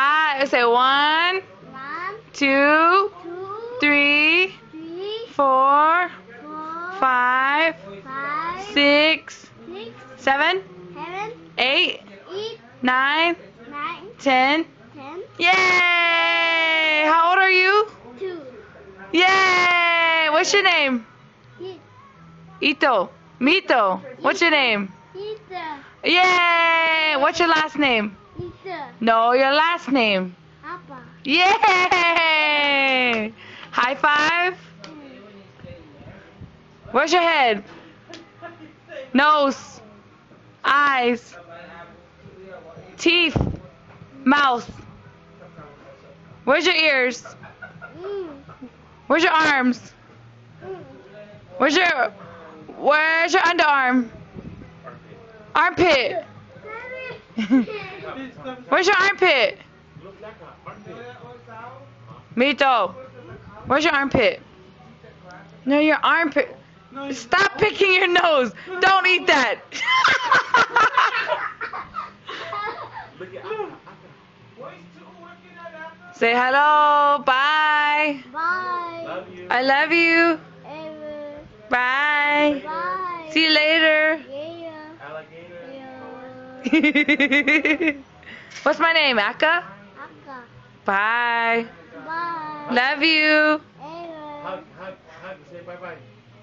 I say 1, 2, 3, 4, 5, 6, 7, 8, 9, 10. Yay! How old are you? 2. Yay! What's your name? Eeto. Mito. What's your name? Eeto. Yay! What's your last name? Eeto. No, your last name. Apa. Yay! High five. Where's your head? Nose. Eyes. Teeth. Mouth. Where's your ears? Where's your arms? Where's your underarm? Armpit. Where's your armpit? Mito. Where's your armpit? No, your armpit. Stop picking your nose. Don't eat that. Say hello. Bye. Bye. Love you. I love you. Ever. Bye. Bye. See you later. Yeah. Alligator. What's my name? Akka? Akka. Bye. Bye. Love you. Ever. Hug. Say bye-bye.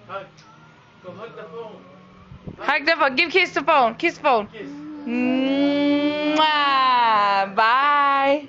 Hug. Go hug the phone. Hug the phone. Kiss the phone. Kiss the phone. Kiss. Mwah. Bye.